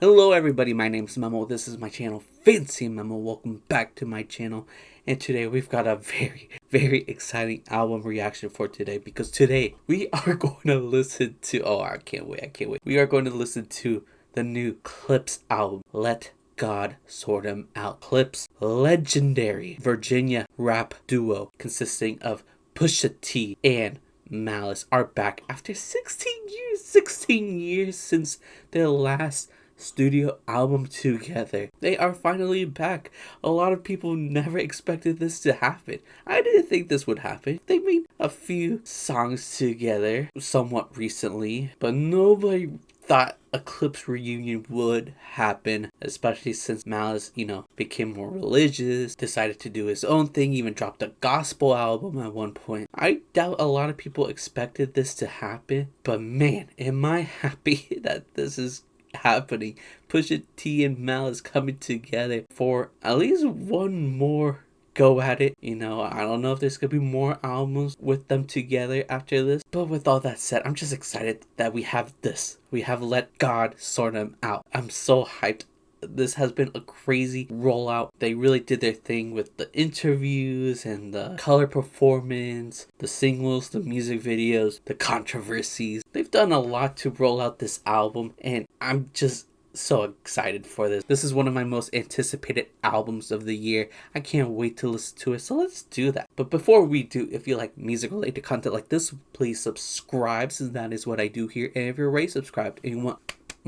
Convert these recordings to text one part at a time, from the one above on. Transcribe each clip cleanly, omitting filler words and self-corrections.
Hello everybody, my name's Memo. This is my channel, FancyMemo. Welcome back to my channel. And today we've got a very exciting album reaction for today. Because today we are going to listen to, I can't wait. We are going to listen to the new Clipse album, Let God Sort 'Em Out. Clipse, legendary Virginia rap duo consisting of Pusha T and Malice are back after 16 years since their last studio album together. They are finally back. A lot of people never expected this to happen. I didn't think this would happen. They made a few songs together somewhat recently, but nobody thought a Clipse reunion would happen, especially since Malice, became more religious, decided to do his own thing, even dropped a gospel album at one point. I doubt a lot of people expected this to happen, but man, am I happy that this is happening. Pusha T and Malice coming together for at least one more go at it. I don't know if there's gonna be more albums with them together after this, but with all that said, I'm just excited that we have this. We have Let God Sort 'Em Out. I'm so hyped. This has been a crazy rollout. They really did their thing with the interviews and the color performance, the singles, the music videos, the controversies. They've done a lot to roll out this album, and I'm just so excited for this. This is one of my most anticipated albums of the year. I can't wait to listen to it, so let's do that. But before we do, if you like music related content like this, please subscribe, since that is what I do here. And if you're already subscribed and you want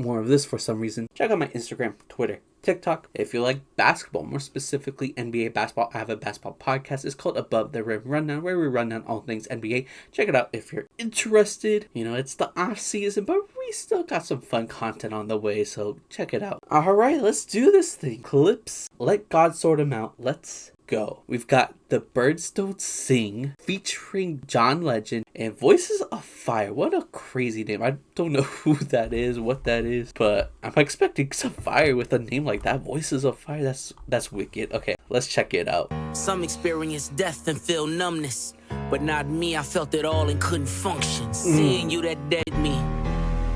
more of this for some reason, check out my Instagram, Twitter, TikTok. If you like basketball, more specifically NBA basketball, I have a basketball podcast. It's called Above the Rim Rundown, where we run down all things NBA. Check it out if you're interested. It's the off season, but we still got some fun content on the way, so check it out. Alright, let's do this thing. Clipse, Let God Sort 'Em Out. Let's go. We've got The Birds Don't Sing featuring John Legend and Voices of Fire. What a crazy name. I don't know who that is, what that is, but I'm expecting some fire with a name like that. Voices of Fire, that's wicked. Okay, let's check it out. Some experience death and feel numbness, but not me. I felt it all and couldn't function. Seeing you that dead me,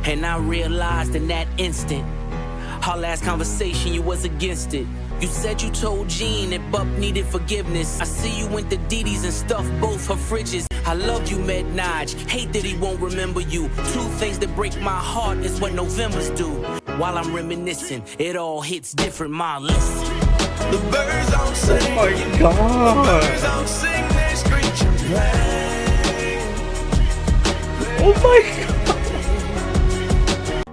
and I realized in that instant, our last conversation, you was against it. You said you told Jean that Bup needed forgiveness. I see you went to Didi's and stuffed both her fridges. I love you, Med Nige. Hate that he won't remember you. Two things that break my heart is what November's do. While I'm reminiscing, it all hits different. My listen. The birds don't sing. Oh my god. The birds don't sing, they screech and play. Oh my god.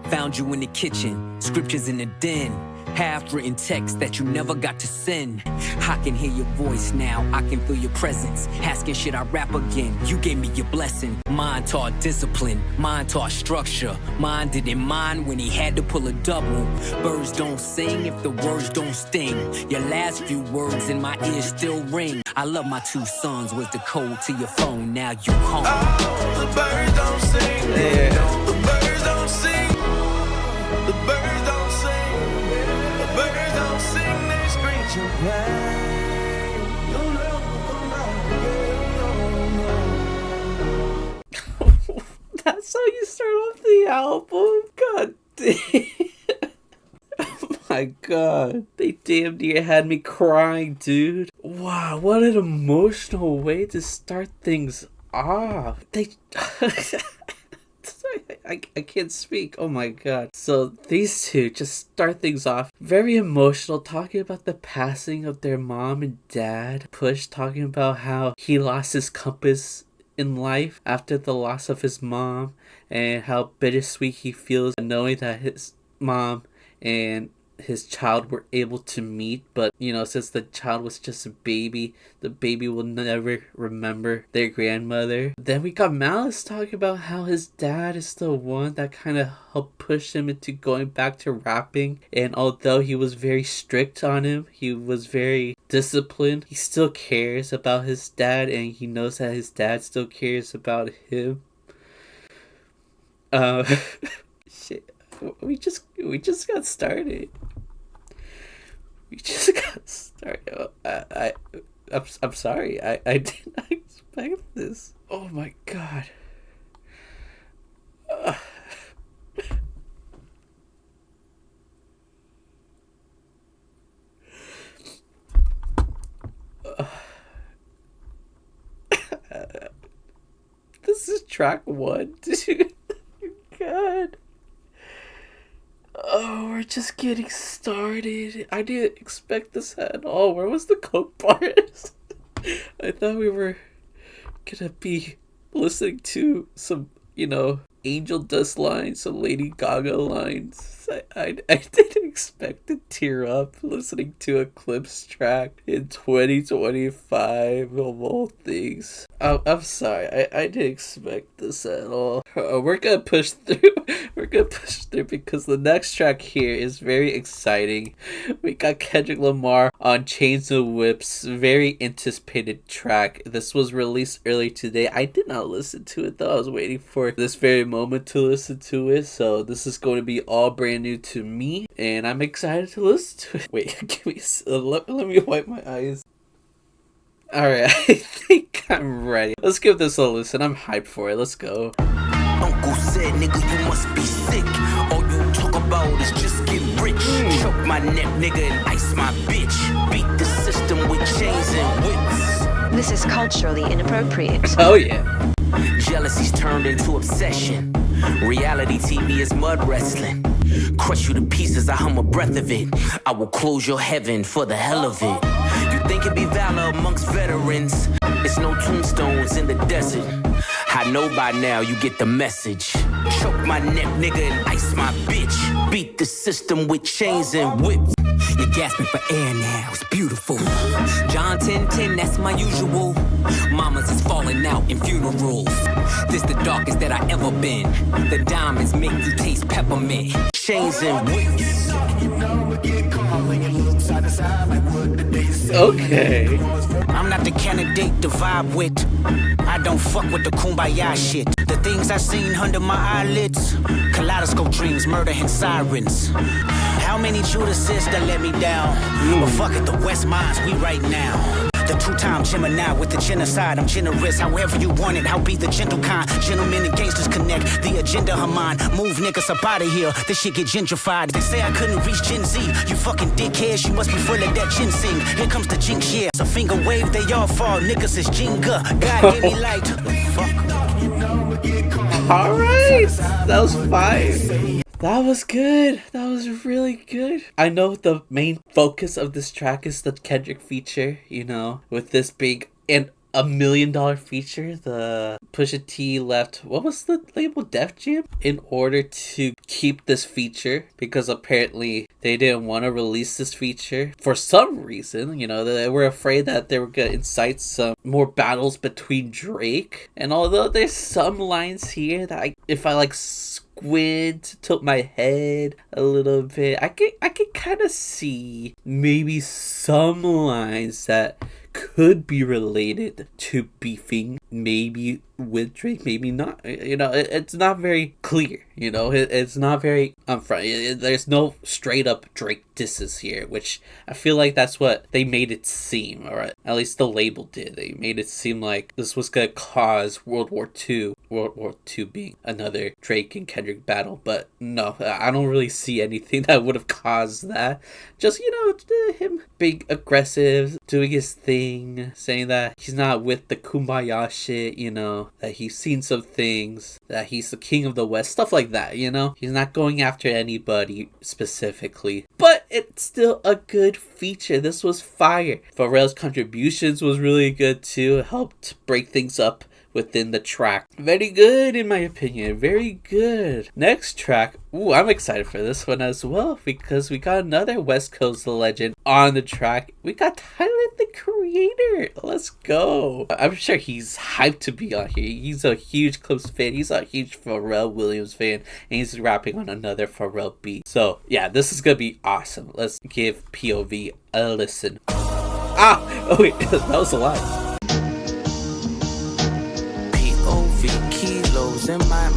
Found you in the kitchen, scriptures in the den. Half-written text that you never got to send. I can hear your voice now, I can feel your presence. Asking should I rap again, you gave me your blessing. Mine taught discipline, mine taught structure. Mine didn't mind when he had to pull a double. Birds don't sing if the words don't sting. Your last few words in my ears still ring. I love my two sons was the code to your phone, now you home. Oh, the birds don't sing. Yeah. The birds don't sing. The birds don't sing. The birds don't sing, they screech and play. You'll never come back. That's how you start off the album? God damn. Oh my god. They damn near had me crying, dude. Wow, what an emotional way to start things off. I can't speak. Oh my god. So these two just start things off very emotional, talking about the passing of their mom and dad. Push talking about how he lost his compass in life after the loss of his mom, and how bittersweet he feels knowing that his mom and his child were able to meet, but since the child was just a baby, the baby will never remember their grandmother. Then we got Malice talking about how his dad is the one that kind of helped push him into going back to rapping, and although he was very strict on him, he was very disciplined, he still cares about his dad, and he knows that his dad still cares about him. Shit. We just got started. We just got started. I'm sorry. I did not expect this. Oh my god. track 1, dude. God. Oh, we're just getting started. I didn't expect this at all. Where was the coke bars? I thought we were gonna be listening to some, Angel Dust lines, some Lady Gaga lines. I didn't expect to tear up listening to a Clipse track in 2025 of all things. I'm sorry, I didn't expect this at all. We're gonna push through. We're gonna push through because the next track here is very exciting. We got Kendrick Lamar on Chains and Whips, very anticipated track. This was released early today. I did not listen to it though. I was waiting for this very moment to listen to it. So this is going to be all brand new to me, and I'm excited to listen to it. Wait, give me let me wipe my eyes. Alright, I think I'm ready. Let's give this a listen. I'm hyped for it. Let's go. Uncle said, nigga, you must be sick. All you talk about is just get rich. Choke my neck, nigga, and ice my bitch. Beat the system with chains and whips. This is culturally inappropriate. Oh yeah. Jealousy's turned into obsession. Reality TV is mud wrestling. Crush you to pieces, I hum a breath of it. I will close your heaven for the hell of it. You think it be valor amongst veterans? It's no tombstones in the desert. I know by now you get the message. Choke my neck, nigga, and ice my bitch. Beat the system with chains and whips. You're gasping for air now, it's beautiful. John 10:10, that's my usual. Mamas is falling out in funerals. This the darkest that I ever been. The diamonds make you taste peppermint. Chains and whips. Okay. I'm not the candidate to vibe with. I don't fuck with the kumbaya shit. The things I seen under my eyelids. Kaleidoscope dreams, murder and sirens. How many Judases that let me down? But fuck it, the West Mines, we right now. The two-time Gemini with the genocide. I'm generous, however you want it. I'll be the gentle kind. Gentlemen and gangsters connect. The agenda of mine. Move niggas up out of here. This shit get gentrified. They say I couldn't reach Gen Z. You fucking dickheads, you must be full of that ginseng. Here comes the jinx, yeah. It's a finger wave, they all fall. Niggas is Jenga. God gave me light. Fuck. Alright. That was fine. That was good. That was really good. I know the main focus of this track is the Kendrick feature, with this big and $1 million feature. The Pusha T left, what was the label, Def Jam? In order to keep this feature, because apparently they didn't want to release this feature for some reason. They were afraid that they were going to incite some more battles between Drake. And although there's some lines here that if I squint, tilt my head a little bit, I could kind of see maybe some lines that could be related to beefing, maybe with Drake, maybe not. It's not very clear. It's not very upfront. There's no straight up Drake disses here, which I feel like that's what they made it seem, or at least the label did. They made it seem like this was gonna cause World War II being another Drake and Kendrick battle, but no, I don't really see anything that would have caused that. Just, him being aggressive, doing his thing, saying that he's not with the kumbaya shit, that he's seen some things, that he's the king of the West, stuff like that, He's not going after anybody specifically, but it's still a good feature. This was fire. Pharrell's contributions was really good too. It helped break things up within the track. Very good in my opinion. Very good. Next track. Ooh, I'm excited for this one as well because we got another West Coast legend on the track. We got Tyler the Creator. Let's go. I'm sure he's hyped to be on here. He's a huge Clipse fan. He's a huge Pharrell Williams fan. And he's rapping on another Pharrell beat. So yeah, this is gonna be awesome. Let's give P.O.V a listen. Oh wait, that was a lie. Kilos in my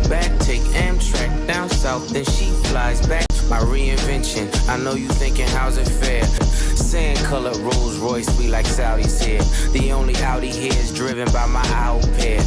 back, take Amtrak down south, then she flies back. My reinvention, I know you thinking how's it fair? Sand color Rolls Royce, we like Saudi's here. The only Audi here is driven by my au pair.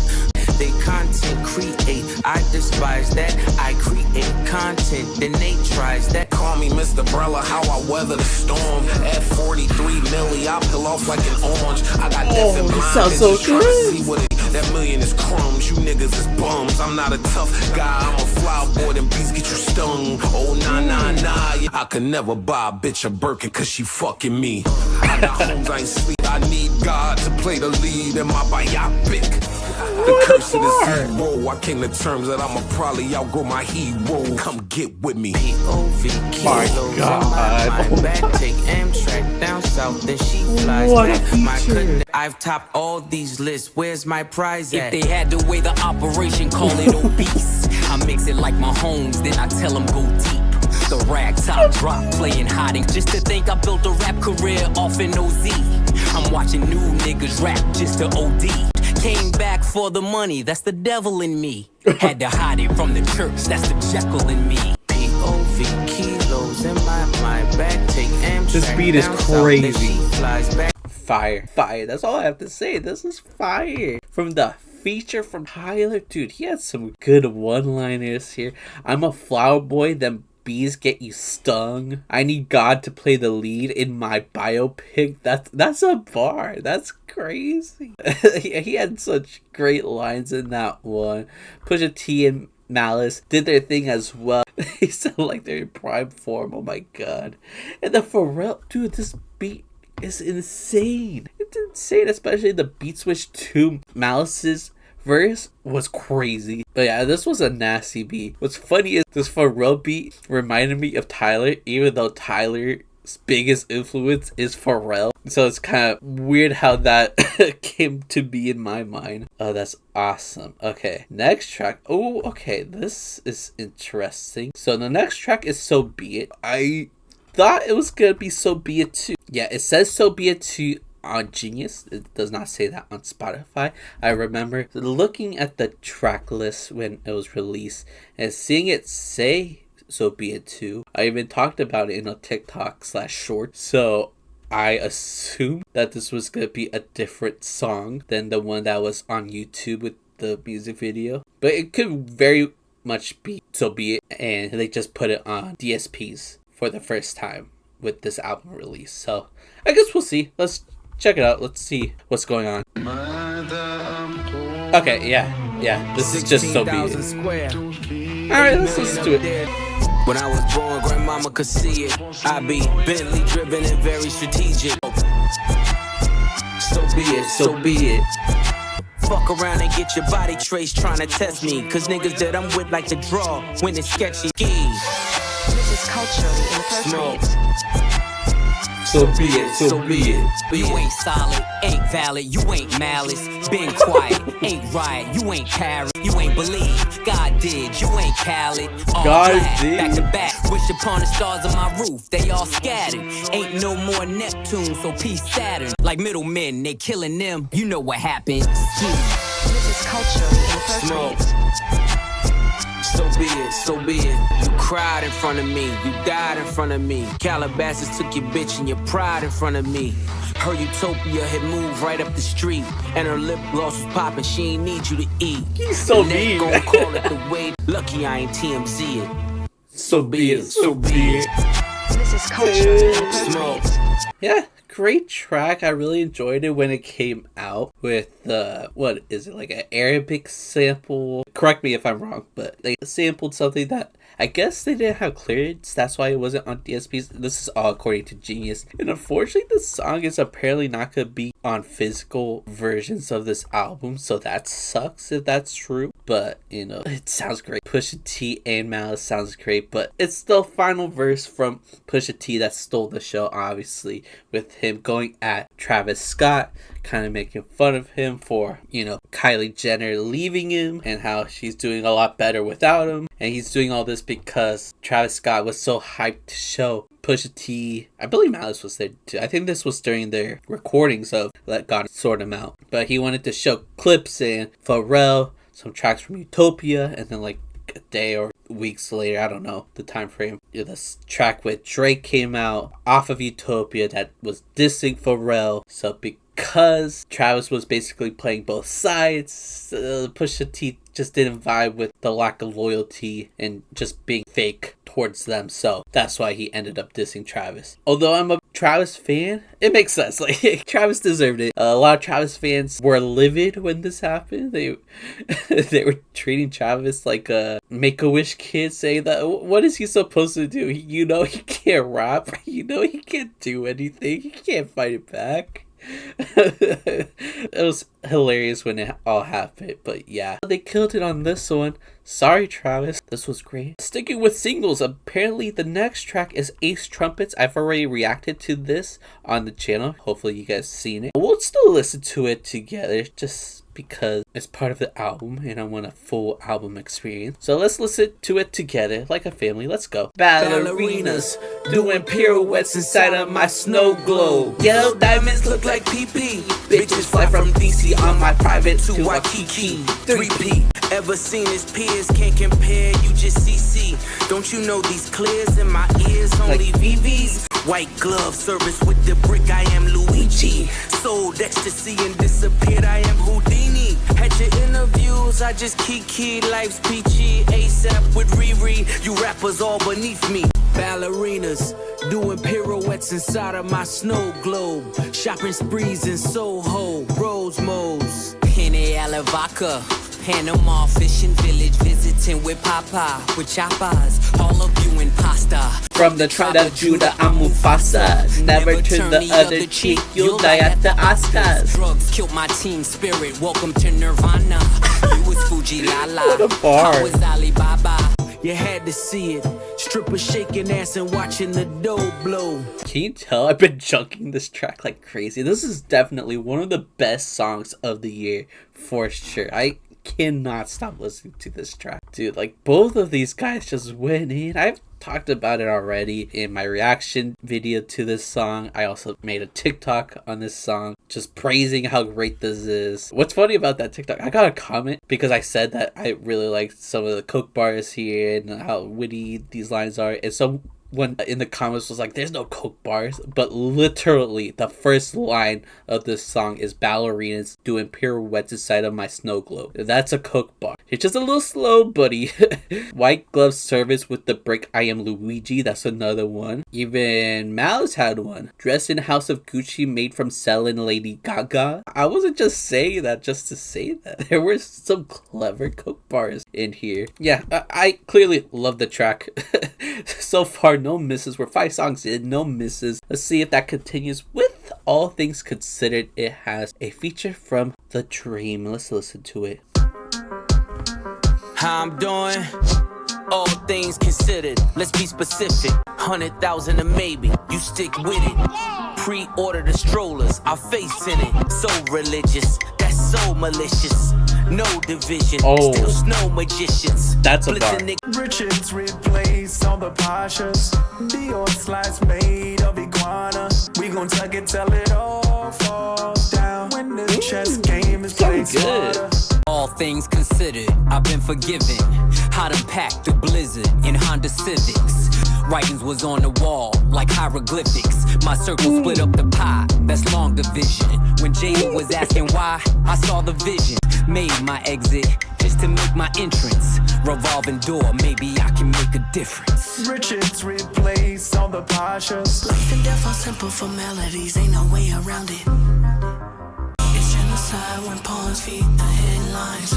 They content create, I despise that. I create content, then they tries that. Call me Mr. Brella, how I weather the storm. At 43 milli, I peel off like an orange. I got death in mind, sounds so just trying to see what it That million is crumbs, you niggas is bums. I'm not a tough guy, I'm a flower boy, them beats get you stung. Oh, nah, nah, nah. I could never buy a bitch a Birkin cause she fucking me. I got homes, I ain't sleep. I need God to play the lead in my biopic. The curse of the zero. I came to terms that I'ma probably outgrow my hero. Come get with me. P.O.V. kilos in my back. Take Amtrak down south, then she flies back. My cousin, I've topped all these lists. Where's my prize at? If they had to weigh the operation, call it obese. I mix it like my homes, then I tell them go deep. The rag top drop, playing hiding. Just to think I built a rap career off an OZ. I'm watching new niggas rap just to OD. Came back for the money, that's the devil in me. Had to hide it from the church, that's the Jekyll in me. P.O.V. kilos in my back. Take Amtrak. This beat is crazy. She flies back. Fire, fire. That's all I have to say. This is fire. From the feature from Tyler, dude, he had some good one-liners here. I'm a flower boy, them bees get you stung. I need God to play the lead in my biopic. That's a bar. That's crazy. He had such great lines in that one. Pusha T and Malice did their thing as well. They sound like they're in prime form. Oh my god. And the Pharrell, dude, this beat is insane. It's insane, especially the beat switch to Malice's verse was crazy. But yeah, this was a nasty beat. What's funny is this Pharrell beat reminded me of Tyler, even though Tyler's biggest influence is Pharrell. So it's kind of weird how that came to be in my mind. Oh, that's awesome. Okay, next track. Oh, okay, this is interesting. So the next track is So Be It. I thought it was gonna be So Be It 2. Yeah, it says So Be It 2 on Genius. It does not say that on Spotify. I remember looking at the track list when it was released and seeing it say So Be It 2. I even talked about it in a TikTok/short. So I assumed that this was going to be a different song than the one that was on YouTube with the music video. But it could very much be So Be It, and they just put it on DSPs for the first time with this album release. So I guess we'll see. Let's check it out. Let's see what's going on. Okay, yeah. This is just So Be It. Alright, let's listen to it. When I was born, grandmama could see it. I be Bentley driven and very strategic. So be it, so be it. Fuck around and get your body traced trying to test me. Cause niggas that I'm with like to draw when it's sketchy. This is culturally inappropriate. So be it, so be it. You ain't solid, ain't valid, you ain't malice. Been quiet, ain't riot, you ain't carrot, you ain't believe. God did, you ain't Khaled. All God black, did. back to back, wish upon the stars of my roof, they all scattered. Ain't no more Neptune, so peace Saturn. Like middlemen, they killing them, you know what happened. This is culturally inappropriate. So be it, so be it. You cried in front of me, you died in front of me. Calabasas took your bitch and your pride in front of me. Her Utopia had moved right up the street, and her lip gloss was popping, she ain't need you to eat. He's so And they mean. gon' call it the way. Lucky I ain't TMZ it. So be it, so be it. This is culturally inappropriate. Yeah, great track. I really enjoyed it when it came out with the, what is it, like an Arabic sample? Correct me if I'm wrong, but they sampled something that I guess they didn't have clearance. That's why it wasn't on DSPs. This is all according to Genius. And unfortunately, the song is apparently not going to be on physical versions of this album. So that sucks if that's true. But, you know, it sounds great. Pusha T and Malice sounds great. But it's the final verse from Pusha T that stole the show, obviously. With him going at Travis Scott, kind of making fun of him for, you know, Kylie Jenner leaving him and how she's doing a lot better without him. And he's doing all this because Travis Scott was so hyped to show Pusha T. I believe Malice was there too. I think this was during their recordings of Let God Sort Him Out. But he wanted to show Clipse and Pharrell, some tracks from Utopia, and then like a day or weeks later, I don't know the time frame, this track with Drake came out off of Utopia that was dissing Pharrell. So because Travis was basically playing both sides. Pusha T just didn't vibe with the lack of loyalty and just being fake towards them, so that's why he ended up dissing Travis. Although I'm a Travis fan, it makes sense. Like, Travis deserved it. A lot of Travis fans were livid when this happened. They were treating Travis like a Make-A-Wish kid, saying that, what is he supposed to do? You know he can't rap. You know he can't do anything. He can't fight it back. It was hilarious when it all happened, but yeah, they killed it on this one. Sorry, Travis. This was great. Sticking with singles, apparently the next track is Ace Trumpets. I've already reacted to this on the channel. Hopefully you guys seen it. We'll still listen to it together just because it's part of the album and I want a full album experience. So let's listen to it together like a family. Let's go. Ballerinas doing pirouettes inside of my snow globe. Yellow diamonds look like PP. Bitches fly from DC on my private to Waikiki. 3P. Ever seen his peers? Can't compare, you just CC. Don't you know these clears in my ears? Only VVs. White glove service with the brick, I am Luigi. Sold ecstasy and disappeared, I am Houdini. Had your interviews, I just key. Life's peachy, ASAP with Riri. You rappers all beneath me. Ballerinas doing pirouettes inside of my snow globe. Shopping sprees in Soho, Rosemo's. Henny Alavaca. Panama fishing village, visiting with Papa, with choppers, all of you in pasta. From the tribe of Judah, I'm Mufasa. Never turn the other cheek, you'll die at the Oscars. Drugs killed my team spirit, welcome to Nirvana. You was Fuji Lala, I was Alibaba. You had to see it, strippers shaking ass and watching the dough blow. Can you tell I've been chunking this track like crazy? This is definitely one of the best songs of the year, for sure. I cannot stop listening to this track, dude. Like, both of these guys just went in. I've talked about it already in my reaction video to this song. I also made a TikTok on this song just praising how great this is. What's funny about that TikTok, I got a comment because I said that I really liked some of the coke bars here and how witty these lines are, and so when in the comments was like, there's no coke bars, but literally the first line of this song is ballerinas doing pirouettes inside of my snow globe. That's a coke bar. It's just a little slow, buddy. White glove service with the brick, I am Luigi. That's another one. Even Malice had one. Dressed in House of Gucci, made from selling Lady Gaga. I wasn't just saying that just to say that. There were some clever coke bars in here. Yeah, I clearly love the track. So far, no misses. We're 5 songs in, no misses. Let's see if that continues. With all things considered, it has a feature from The Dream. Let's listen to it. How I'm doing? All things considered, let's be specific. 100,000 or maybe, you stick with it. Pre-order the strollers, our face in it. So religious, that's so malicious. No division, still snow magicians. That's a bar. Richards replace all the Pashas. Dior slides made of iguana. We gon' tuck it till it all falls down. When this chess game is played smarter. All things considered, I've been forgiven. How to pack the blizzard in Honda Civics. Writings was on the wall like hieroglyphics. My circle split up the pie, that's long division. When Jada was asking why, I saw the vision. Made my exit just to make my entrance. Revolving door, maybe I can make a difference. Richards replace all the Pashas. Life and death are simple formalities, ain't no way around it. It's genocide when pawns feed the headlines.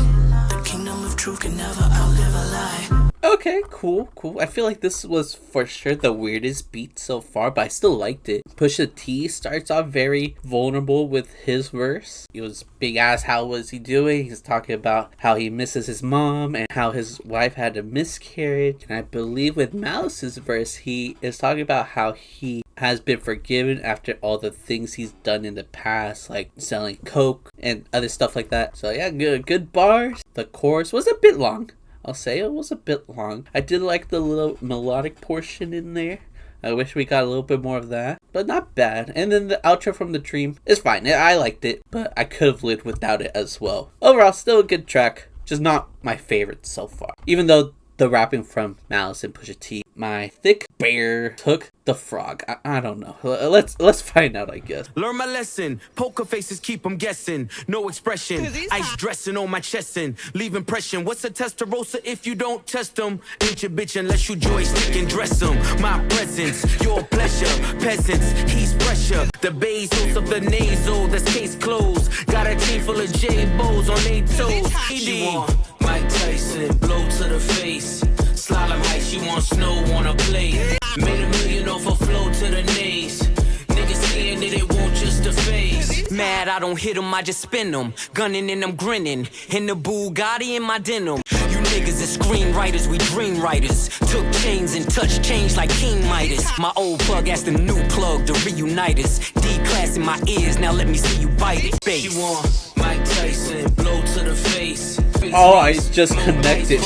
The kingdom of truth can never outlive a lie. Okay, cool. I feel like this was for sure the weirdest beat so far, but I still liked it. Pusha T starts off very vulnerable with his verse. He was big ass, how was he doing? He's talking about how he misses his mom and how his wife had a miscarriage. And I believe with Malice's verse, he is talking about how he has been forgiven after all the things he's done in the past, like selling coke and other stuff like that. So yeah, good bars. The chorus was a bit long. I'll say it was a bit long. I did like the little melodic portion in there. I wish we got a little bit more of that, but not bad. And then the outro from The Dream is fine. I liked it, but I could have lived without it as well. Overall, still a good track, just not my favorite so far. Even though the rapping from Malice and Pusha T. My thick bear took the frog. I don't know. Let's find out, I guess. Learn my lesson. Poker faces keep them guessing. No expression. Ice dressing on my chest and leave impression. What's a testarossa if you don't test them? Ain't your bitch unless you joystick and dress them. My presence, your pleasure. Peasants, he's pressure. The Bezos of the nasal, that's case closed. Got a team full of J-Bows on their toes. She want Mike Tyson, blow to the face. Slalom height, she want snow on a plate. Made $1 million off a flow to the nays. Niggas saying that it won't just the face. Mad, I don't hit them, I just spin them. Gunning and I'm grinning. In the Bugatti in my denim. You niggas is screenwriters, we dream writers. Took chains and touched change like King Midas. My old plug asked the new plug to reunite us. D-class in my ears, now let me see you bite it. Bass. She want Mike Tyson, blow to the face. Oh, I just connected.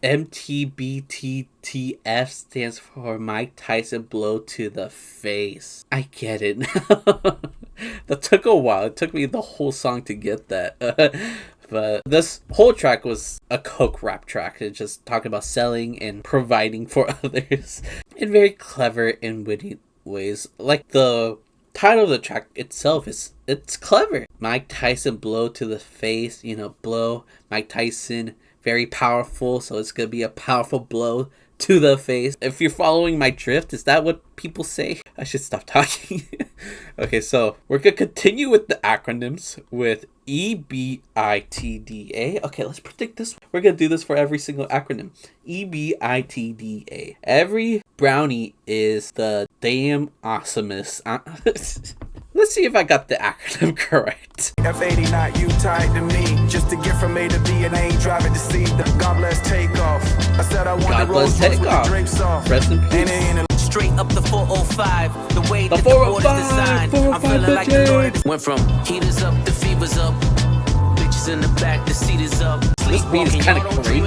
M.T.B.T.T.F stands for Mike Tyson blow to the face. I get it now. That took a while. It took me the whole song to get that. But this whole track was a coke rap track. It's just talking about selling and providing for others in very clever and witty ways. Like the title of the track itself it's clever. Mike Tyson blow to the face, blow. Mike Tyson, very powerful, so it's gonna be a powerful blow to the face. If you're following my drift, is that what people say? I should stop talking. Okay, so we're gonna continue with the acronyms with E.B.I.T.D.A. Okay, let's predict this. We're gonna do this for every single acronym. E.B.I.T.D.A. Every brownie is the damn awesomest. Let's see if I got the acronym correct. F80 not you tied to me. Just to get from A to B and I ain't driving to see the God bless takeoff. I said I want the Rolls Royce with the drapes off. Rest in peace. Straight up the 405, the way that the board is designed. I'm feeling like the Lord. Went from heaters up to fevers up. Bitches in the back, the seat is up. This beat is kind of crazy.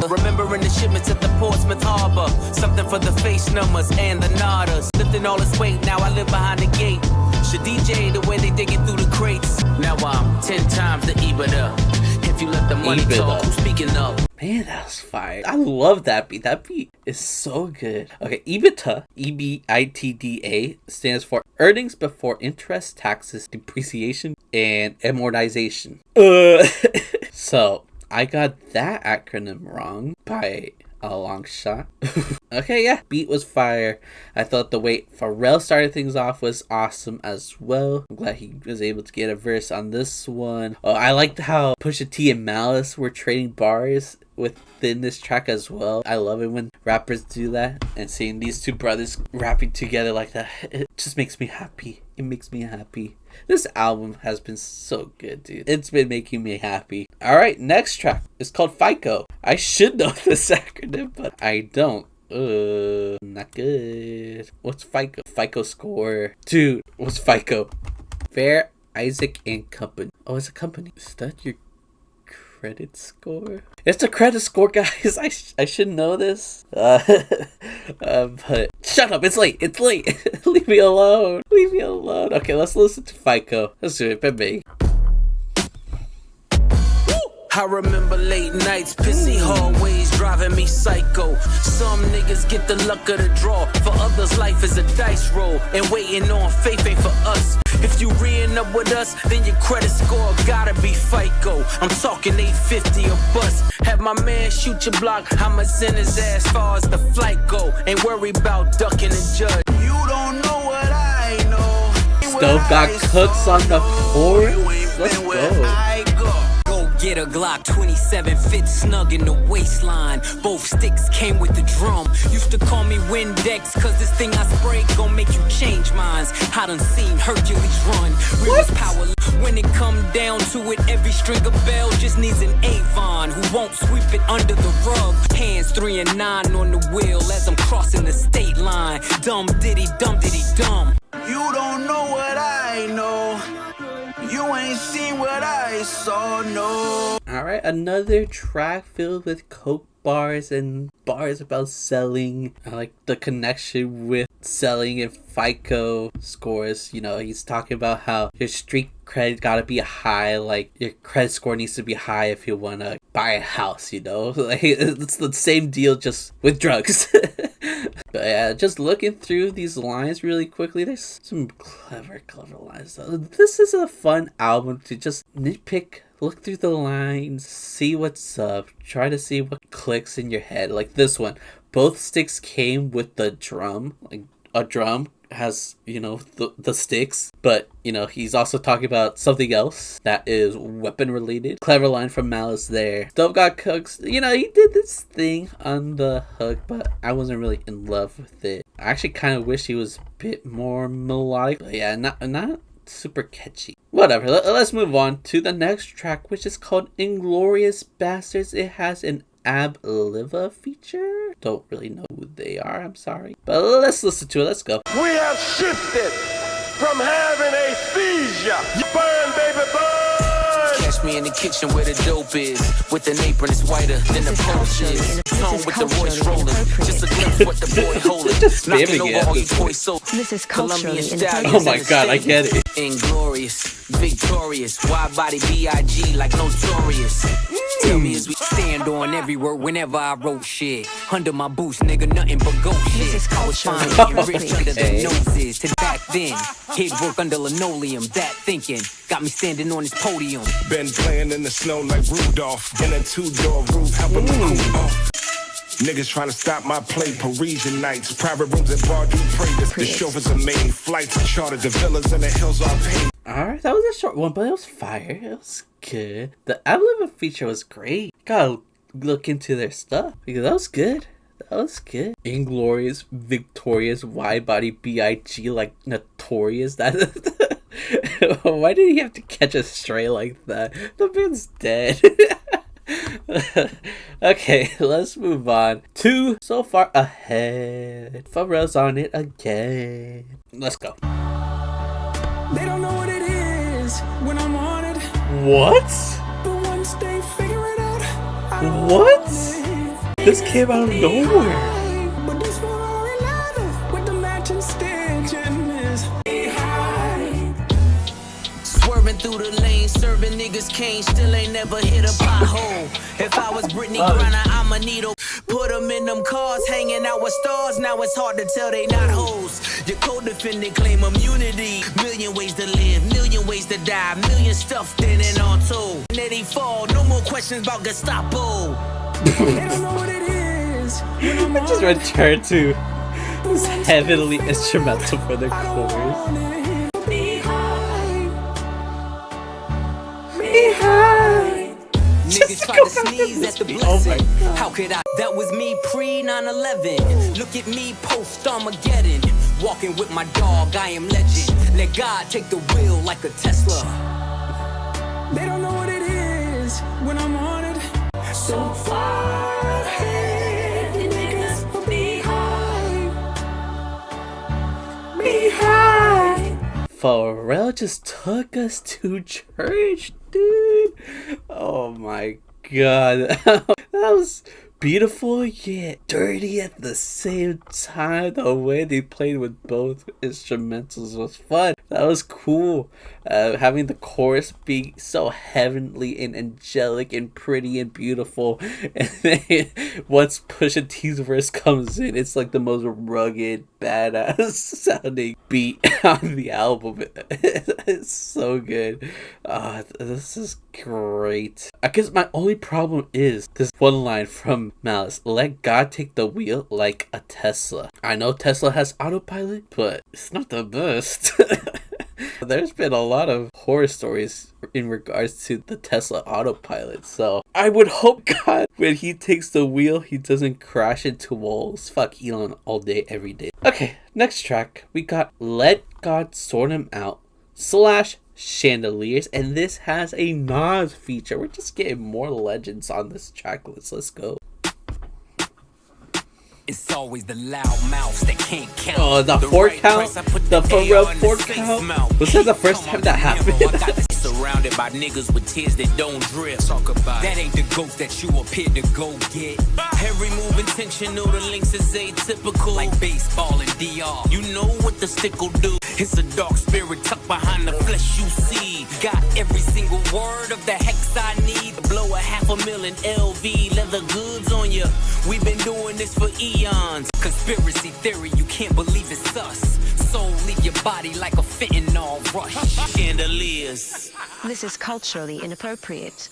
Remembering the shipments at the Portsmouth Harbor. Something for the face numbers and the nodders. Lifting all this weight, now I live behind the gate. Should DJ the way they digging through the crates. Now I'm 10 times the E.B.I.T.D.A. If you let the money talk, who's speaking up? Man, that was fire. I love that beat. That beat is so good. Okay, E.B.I.T.D.A, E.B.I.T.D.A stands for Earnings Before Interest, Taxes, Depreciation, and Amortization. So, I got that acronym wrong by a long shot. Okay, yeah, beat was fire. I thought the way Pharrell started things off was awesome as well. I'm glad he was able to get a verse on this one. Oh, I liked how Pusha T and Malice were trading bars within this track as well. I love it when rappers do that, and seeing these two brothers rapping together like that, it just makes me happy. It makes me happy. This album has been so good, dude. It's been making me happy. Alright, next track is called FICO. I should know this acronym, but I don't. Not good. What's FICO? FICO score. Dude, what's FICO? Fair, Isaac and Company. Oh, it's a company. Is that your credit score? It's a credit score, guys. I should know this. But shut up. It's late. It's late. Leave me alone. Leave me alone. Okay, let's listen to FICO. Let's do it, baby. I remember late nights, pissy hallways driving me psycho. Some niggas get the luck of the draw. For others, life is a dice roll. And waiting on faith ain't for us. If you re-ing up with us, then your credit score gotta be FICO. I'm talking 850 a bus. Have my man shoot your block. I'ma send his ass far as the flight go. Ain't worried about ducking the judge. You don't know what I know. Stove got cooks on the chorus. Let's go. Get a Glock 27 fit snug in the waistline. Both sticks came with the drum. Used to call me Windex, cause this thing I spray gon' make you change minds. I done seen Hercules run. We was power. When it come down to it, every string of bell just needs an Avon who won't sweep it under the rug. Hands 3 and 9 on the wheel as I'm crossing the state line. Dumb diddy dumb. You don't know what I know. You ain't seen what I saw, no. Alright, another track filled with coke bars and bars about selling. I like the connection with selling and FICO scores. You know, he's talking about how your street credit gotta be high, like your credit score needs to be high if you wanna buy a house, you know? Like, it's the same deal, just with drugs. But yeah, just looking through these lines really quickly, there's some clever lines. This is a fun album to just nitpick, look through the lines, see what's up, try to see what clicks in your head. Like this one, both sticks came with the drum. Like a drum has, you know, the sticks, but you know, he's also talking about something else that is weapon related. Clever line from Malice there. Dope got cooks. You know, he did this thing on the hook, but I wasn't really in love with it. I actually kind of wish he was a bit more melodic, but yeah, not super catchy. Whatever, let's move on to the next track, which is called Inglorious Bastards. It has an Ab-Liva feature. Don't really know who they are, I'm sorry. But let's listen to it, let's go. We have shifted from having a seizure. Burn, baby, burn! Catch me in the kitchen where the dope is. With an apron that's whiter than the post is. Tone with the Royce rolling. Just a glimpse what the boy holding. Just Knocking spamming over all you it. toys so This is culturally Colombian Oh my god, I get it. Inglorious, victorious, wide body B.I.G. like notorious. Tell me as we stand on every word whenever I wrote shit. Under my boots, nigga, nothing but goat This is shit. I was culture. fine getting rich under Okay. the noses. To back then, he'd work under linoleum. That thinking got me standing on this podium. Been playing in the snow like Rudolph. In a 2-door roof, helping me cool off. Niggas trying to stop my play, Parisian nights. Private rooms at Bar du Pré. The chauffeurs are made. Flights chartered, the villas in the hills are paid. Alright, that was a short one, but it was fire. It was good. The Ab-Liva feature was great. Gotta look into their stuff because that was good. That was good. Inglorious, victorious, wide body B.I.G. like notorious. That why did he have to catch a stray like that? The man's dead. Okay, let's move on to So Far Ahead. Pharrell's on it again. Let's go. They don't know what it is when I'm on it. What? But once they figure it out, I don't What? want it. This came out of nowhere. But this Ferrari leather with the matching stitching is high. Swerving through the lane, serving niggas cane, still ain't never hit a pothole. If I was Brittany Griner, I'ma need a put them in them cars, hanging out with stars. Now it's hard to tell they not hoes. Your co-defendant claim immunity. Million ways to live, million ways to die, million stuff dead and all told. Let he fall, no more questions about Gestapo. They don't know what it is when I'm on Just it. return to this heavily instrumental for the I don't chorus. want it. Be high. Niggas try to sneeze at the blessing. God. How could I? That was me pre 9/11. Look at me post Armageddon. Walking with my dog, I am legend. Let God take the wheel like a Tesla. They don't know what it is when I'm on it. So far ahead, you niggas will be high. Be high. Pharrell just took us to church, dude. Oh my god. That was beautiful yet dirty at the same time. The way they played with both instrumentals was fun. That was cool. Having the chorus be so heavenly and angelic and pretty and beautiful, and then once Pusha T's verse comes in, it's like the most rugged, badass sounding beat on the album. It's so good. This is great. I guess my only problem is this one line from Malice: let God take the wheel like a Tesla. I know Tesla has autopilot, but it's not the best. There's been a lot of horror stories in regards to the Tesla autopilot, so I would hope God, when he takes the wheel, he doesn't crash into walls. Fuck Elon all day, every day. Okay, next track, we got Let God Sort Him Out / Chandeliers, and this has a Nas feature. We're just getting more legends on this track list. Let's go. It's always the loud mouths that can't count. Oh, the four count? The Pharrell four count? Was that the first time that happened? So Surrounded by niggas with tears that don't drip. Talk about that ain't the ghost that you appear to go get. Every move intentional, the links is atypical. Like baseball and DR. You know what the stick will do. It's a dark spirit tucked behind the flesh you see. Got every single word of the hex I need. Blow $500,000 LV leather goods on ya. We've been doing this for eons. Conspiracy theory, you can't believe it's us. Soul leave your body like a fentanyl rush. Chandeliers. This is culturally inappropriate.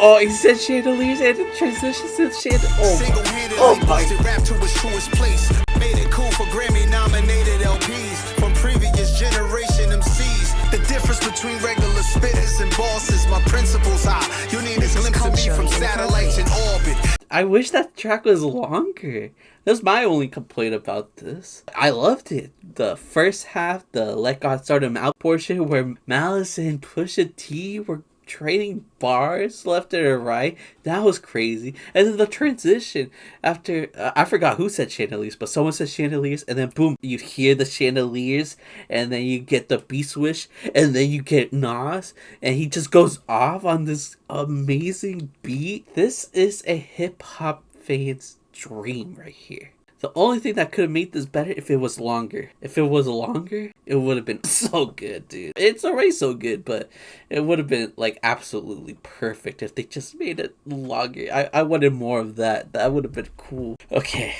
Oh, he said chandeliers and the transition to chandeliers. Single-handedly busted rap to its truest place. Made it cool for Grammy-nominated LPs from previous generation MCs. The difference between regular spitters and bosses, my principles high. You need a glimpse of me from satellites in orbit. I wish that track was longer. That's my only complaint about this. I loved it. The first half, the Let God Sort Him Out portion, where Malice and Pusha T were trading bars left and right. That was crazy. And then the transition after, I forgot who said chandeliers, but someone said chandeliers, and then boom, you hear the chandeliers, and then you get the beat switch, and then you get Nas, and he just goes off on this amazing beat. This is a hip-hop fan's dream right here. The only thing that could have made this better if it was longer. If it was longer, it would have been so good, dude. It's already so good, but it would have been like absolutely perfect if they just made it longer. I wanted more of that. That would have been cool. Okay.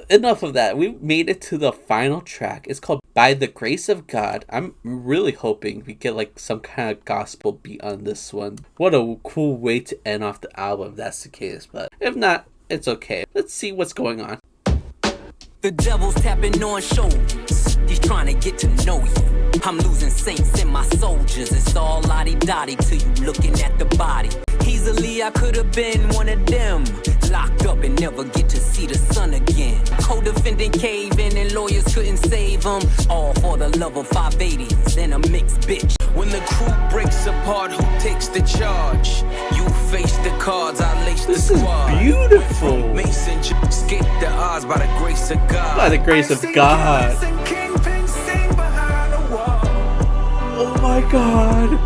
Enough of that. We made it to the final track. It's called By the Grace of God. I'm really hoping we get like some kind of gospel beat on this one. What a cool way to end off the album if that's the case. But if not, it's okay. Let's see what's going on. The devil's tapping on shoulders. He's trying to get to know you. I'm losing saints in my soldiers. It's all lottie-dottie to you looking at the body. Easily I could have been one of them. Locked up and never get to see the sun again. Co-defendant caving and lawyers couldn't save him. All for the love of 580s and a mixed bitch. When the crew breaks apart, who takes the charge? You face the cards, I lace the squad. This is beautiful. Mason escape the odds by the grace of God. By the grace of God. Oh my God.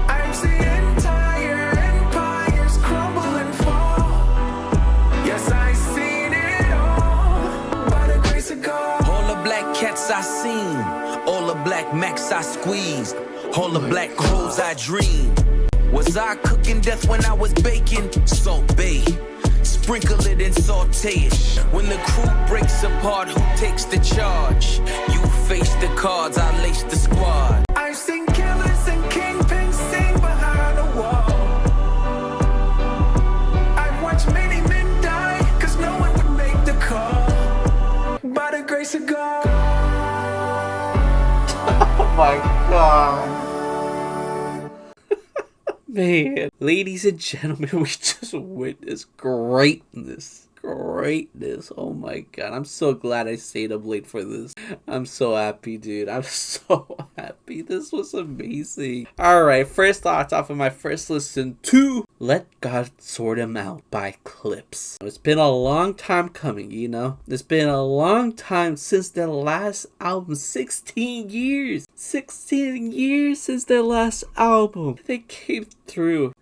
I've seen entire empires crumble and fall. Yes, I've seen it all by the grace of God. All the black cats I seen, all the black macs I squeezed, all the black crows I dreamed. Was I cooking death when I was baking? Salt Bay, sprinkle it and saute it. When the crew breaks apart, who takes the charge? You face the cards, I lace the squad. I've seen killers and kingpins sing behind a wall. I've watched many men die, cause no one would make the call. By the grace of God. Oh my God. Man, ladies and gentlemen, we just witnessed greatness. Oh my God, I'm so glad I stayed up late for this. I'm so happy, dude. I'm so happy. This was amazing. Alright, first thoughts off of my first listen to Let God Sort Him Out by Clipse. It's been a long time coming, you know? It's been a long time since their last album. 16 years. 16 years since their last album. They came through.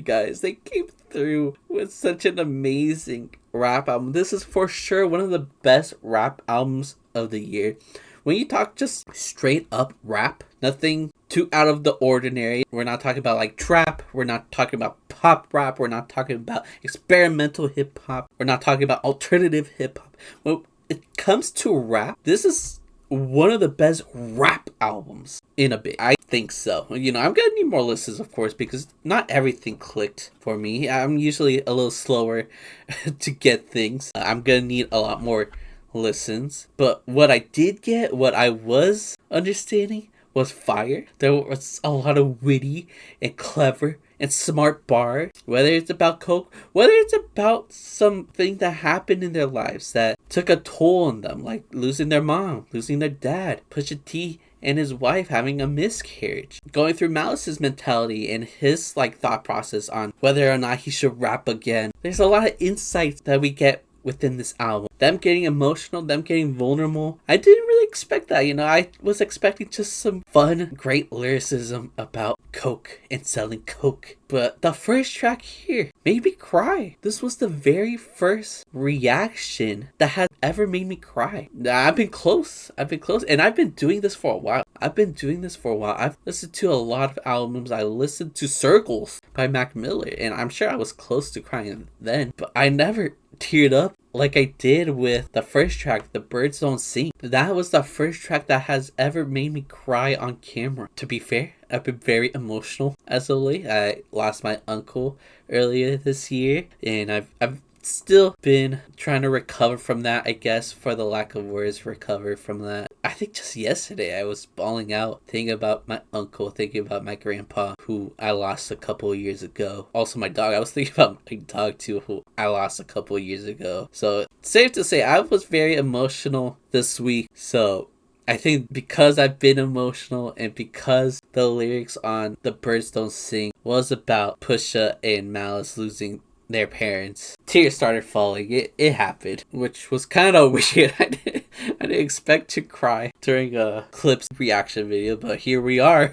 Guys. They came through with such an amazing rap album. This is for sure one of the best rap albums of the year. When you talk just straight up rap, nothing too out of the ordinary. We're not talking about like trap. We're not talking about pop rap. We're not talking about experimental hip hop. We're not talking about alternative hip hop. When it comes to rap, this is one of the best rap albums in a bit. I think so. You know, I'm gonna need more listens, of course, because not everything clicked for me. I'm usually a little slower to get things. I'm gonna need a lot more listens. But what I did get, what I was understanding, was fire. There was a lot of witty and clever and smart bars. Whether it's about coke, whether it's about something that happened in their lives that took a toll on them, like losing their mom, losing their dad, Pusha T and his wife having a miscarriage, going through Malice's mentality and his like thought process on whether or not he should rap again. There's a lot of insights that we get within this album. Them getting emotional, them getting vulnerable. I didn't really expect that, you know. I was expecting just some fun, great lyricism about coke and selling coke. But the first track here made me cry. This was the very first reaction that has ever made me cry. I've been close, and I've been doing this for a while. I've listened to a lot of albums. I listened to Circles by Mac Miller, and I'm sure I was close to crying then, but I never teared up like I did with the first track, The Birds Don't Sing. That was the first track that has ever made me cry on camera. To be fair, I've been very emotional as of late. I lost my uncle earlier this year, and I've still been trying to recover from that, I guess, for the lack of words, recover from that. I think just yesterday I was bawling out thinking about my uncle, thinking about my grandpa, who I lost a couple of years ago. Also my dog. I was thinking about my dog too, who I lost a couple of years ago. So safe to say I was very emotional this week. So I think because I've been emotional and because the lyrics on The Birds Don't Sing was about Pusha and Malice losing their parents, tears started falling. It happened, which was kind of weird. I didn't expect to cry during a Clipse reaction video, but here we are.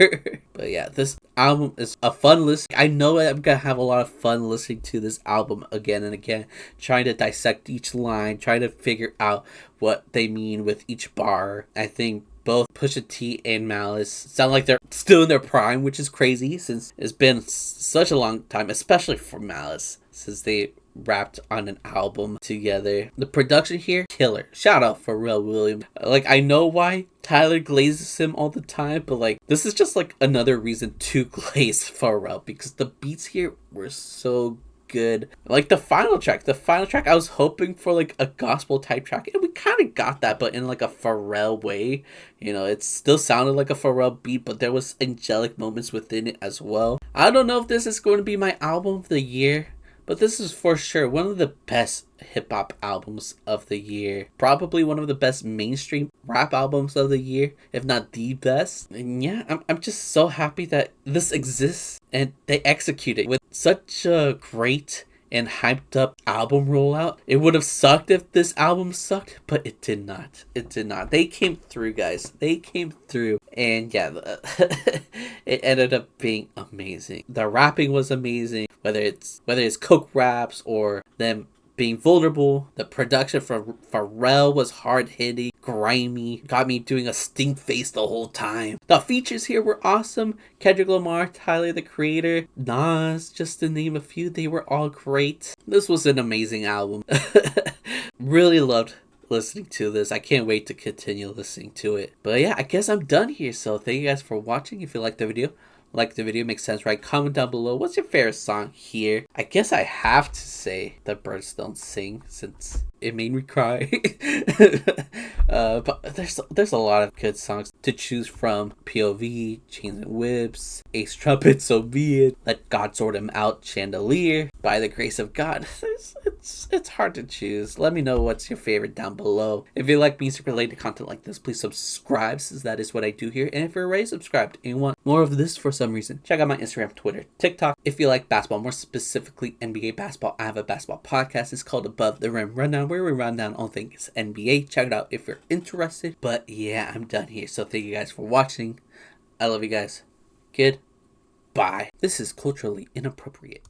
But yeah, this album is a fun listen. I know I'm gonna have a lot of fun listening to this album again and again, trying to dissect each line, trying to figure out what they mean with each bar. I think both Pusha T and Malice sound like they're still in their prime, which is crazy since it's been such a long time, especially for Malice, since they rapped on an album together. The production here, killer. Shout out Pharrell Williams. Like, I know why Tyler glazes him all the time, but like, this is just like another reason to glaze Pharrell, because the beats here were so good. Like the final track, I was hoping for like a gospel type track, and we kind of got that, but in like a Pharrell way. You know, it still sounded like a Pharrell beat, but there was angelic moments within it as well. I don't know if this is going to be my album of the year, but this is for sure one of the best hip-hop albums of the year. Probably one of the best mainstream rap albums of the year, if not the best. And yeah, I'm just so happy that this exists and they execute it with such a great and hyped up album rollout. It would have sucked if this album sucked, but it did not. It did not. They came through, guys. They came through. And yeah, it ended up being amazing. The rapping was amazing. Whether it's coke raps or them being vulnerable. The production from Pharrell was hard-hitting, grimy, got me doing a stink face the whole time. The features here were awesome. Kendrick Lamar, Tyler the Creator, Nas, just to name a few, they were all great. This was an amazing album. Really loved listening to this. I can't wait to continue listening to it. But yeah, I guess I'm done here. So thank you guys for watching. If you liked the video, makes sense, right? Comment down below. What's your favorite song here? I guess I have to say The Birds Don't Sing, since it made me cry. But there's a lot of good songs to choose from. P.O.V, Chains and Whips, Ace Trumpet, So Be It, Let God Sort Him Out, Chandelier, By the Grace of God. It's hard to choose. Let me know what's your favorite down below. If you like music related content like this, please subscribe, since that is what I do here. And if you're already subscribed and you want more of this for some reason, check out my Instagram, Twitter, TikTok. If you like basketball, more specifically NBA basketball, I have a basketball podcast. It's called Above the Rim Rundown, where we run down all things NBA. Check it out if you're interested. But yeah, I'm done here. So thank you guys for watching. I love you guys. Goodbye. This is culturally inappropriate.